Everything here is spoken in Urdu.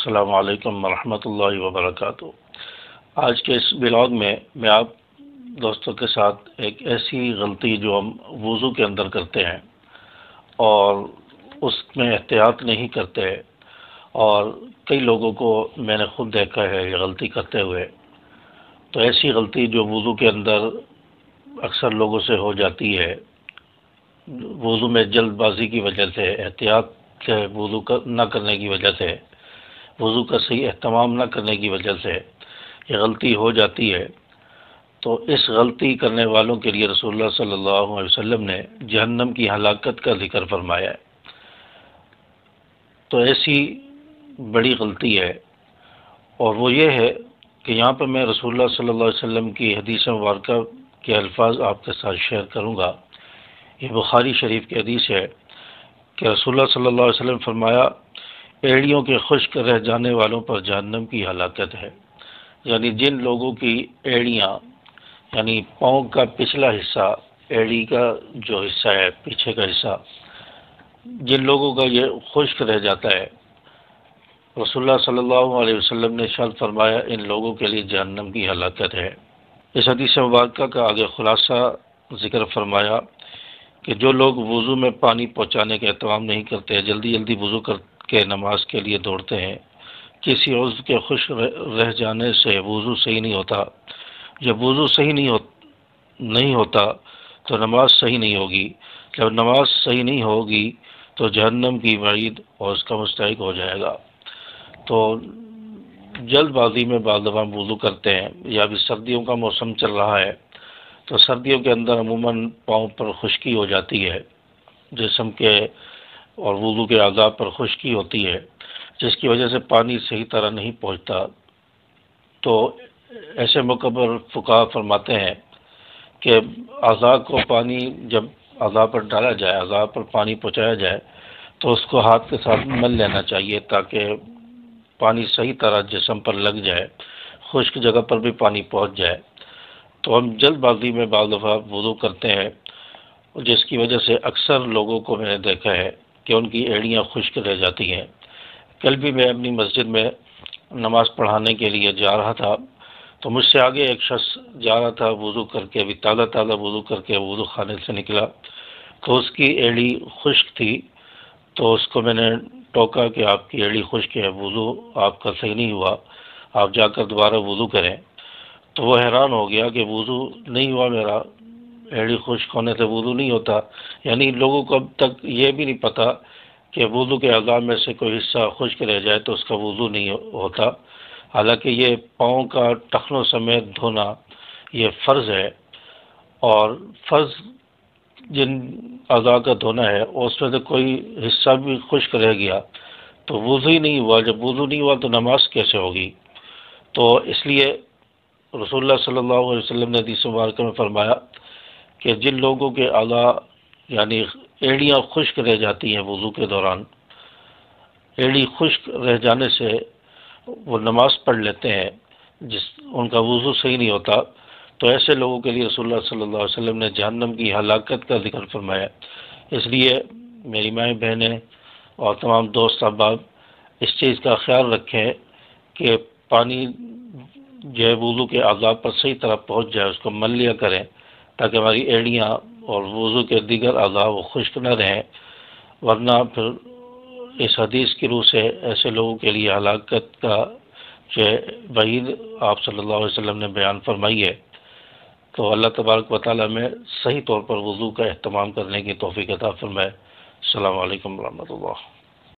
السلام علیکم ورحمۃ اللہ وبرکاتہ۔ آج کے اس بلاگ میں آپ دوستوں کے ساتھ ایک ایسی غلطی جو ہم وضو کے اندر کرتے ہیں اور اس میں احتیاط نہیں کرتے، اور کئی لوگوں کو میں نے خود دیکھا ہے یہ غلطی کرتے ہوئے، تو ایسی غلطی جو وضو کے اندر اکثر لوگوں سے ہو جاتی ہے، وضو میں جلد بازی کی وجہ سے، احتیاط سے وضو نہ کرنے کی وجہ سے، وضو کا صحیح اہتمام نہ کرنے کی وجہ سے یہ غلطی ہو جاتی ہے۔ تو اس غلطی کرنے والوں کے لیے رسول اللہ صلی اللہ علیہ وسلم نے جہنم کی ہلاکت کا ذکر فرمایا ہے۔ تو ایسی بڑی غلطی ہے، اور وہ یہ ہے کہ یہاں پر میں رسول اللہ صلی اللہ علیہ وسلم کی حدیث مبارکہ کے الفاظ آپ کے ساتھ شیئر کروں گا۔ یہ بخاری شریف کی حدیث ہے کہ رسول اللہ صلی اللہ علیہ وسلم فرمایا، ایڑیوں کے خشک رہ جانے والوں پر جہنم کی ہلاکت ہے۔ یعنی جن لوگوں کی ایڑیاں، یعنی پاؤں کا پچھلا حصہ، ایڑی کا جو حصہ ہے پیچھے کا حصہ، جن لوگوں کا یہ خشک رہ جاتا ہے، رسول اللہ صلی اللہ علیہ وسلم نے ارشاد فرمایا ان لوگوں کے لیے جہنم کی ہلاکت ہے۔ اس حدیث مبارکہ کا آگے خلاصہ ذکر فرمایا کہ جو لوگ وضو میں پانی پہنچانے کا اہتمام نہیں کرتے، جلدی جلدی وضو کر کے نماز کے لیے دوڑتے ہیں، کسی عضو کے خشک رہ جانے سے وضو صحیح نہیں ہوتا۔ جب وضو صحیح نہیں ہوتا تو نماز صحیح نہیں ہوگی، جب نماز صحیح نہیں ہوگی تو جہنم کی وعید اور اس کا مستحق ہو جائے گا۔ تو جلد بازی میں بعض دفعہ وضو کرتے ہیں، یا ابھی سردیوں کا موسم چل رہا ہے تو سردیوں کے اندر عموماً پاؤں پر خشکی ہو جاتی ہے، جسم کے اور وضو کے اعضاء پر خشکی ہوتی ہے، جس کی وجہ سے پانی صحیح طرح نہیں پہنچتا۔ تو ایسے موقع پر فقہا فرماتے ہیں کہ اعضاء کو پانی جب اعضاء پر ڈالا جائے، اعضاء پر پانی پہنچایا جائے تو اس کو ہاتھ کے ساتھ مل لینا چاہیے تاکہ پانی صحیح طرح جسم پر لگ جائے، خشک جگہ پر بھی پانی پہنچ جائے۔ تو ہم جلد بازی میں بعض دفعہ وضو کرتے ہیں، جس کی وجہ سے اکثر لوگوں کو میں نے دیکھا ہے کہ ان کی ایڑیاں خشک رہ جاتی ہیں۔ کل بھی میں اپنی مسجد میں نماز پڑھانے کے لیے جا رہا تھا، تو مجھ سے آگے ایک شخص جا رہا تھا وضو کر کے، ابھی تازہ وضو کر کے وضو خانے سے نکلا، تو اس کی ایڑی خشک تھی۔ تو اس کو میں نے ٹوکا کہ آپ کی ایڑی خشک ہے، وضو آپ کا صحیح نہیں ہوا، آپ جا کر دوبارہ وضو کریں۔ تو وہ حیران ہو گیا کہ وضو نہیں ہوا میرا، ایڑی خشک ہونے سے وضو نہیں ہوتا۔ یعنی لوگوں کو اب تک یہ بھی نہیں پتہ کہ وضو کے اعضاء میں سے کوئی حصہ خشک رہ جائے تو اس کا وضو نہیں ہوتا، حالانکہ یہ پاؤں کا ٹخنوں سمیت دھونا یہ فرض ہے، اور فرض جن اعضاء کا دھونا ہے اس میں سے کوئی حصہ بھی خشک رہ گیا تو وضو ہی نہیں ہوا۔ جب وضو نہیں ہوا تو نماز کیسے ہوگی؟ تو اس لیے رسول اللہ صلی اللہ علیہ وسلم نے حدیث مبارکہ میں فرمایا کہ جن لوگوں کے اعضاء یعنی ایڑیاں خشک رہ جاتی ہیں وضو کے دوران، ایڑی خشک رہ جانے سے وہ نماز پڑھ لیتے ہیں، ان کا وضو صحیح نہیں ہوتا، تو ایسے لوگوں کے لیے رسول اللہ صلی اللہ علیہ وسلم نے جہنم کی ہلاکت کا ذکر فرمایا۔ اس لیے میری مائیں بہنیں اور تمام دوست احباب اس چیز کا خیال رکھیں کہ پانی جو ہے وضو کے اعضاء پر صحیح طرح پہنچ جائے، اس کو مل لیا کریں تاکہ ہماری ایڑیاں اور وضو کے دیگر اعضاء وہ خشک نہ رہیں، ورنہ پھر اس حدیث کی روح سے ایسے لوگوں کے لیے ہلاکت کا جو وعید آپ صلی اللہ علیہ وسلم نے بیان فرمائی ہے۔ تو اللہ تبارک و تعالیٰ میں صحیح طور پر وضو کا اہتمام کرنے کی توفیق عطا فرمائے۔ السلام علیکم ورحمۃ اللہ۔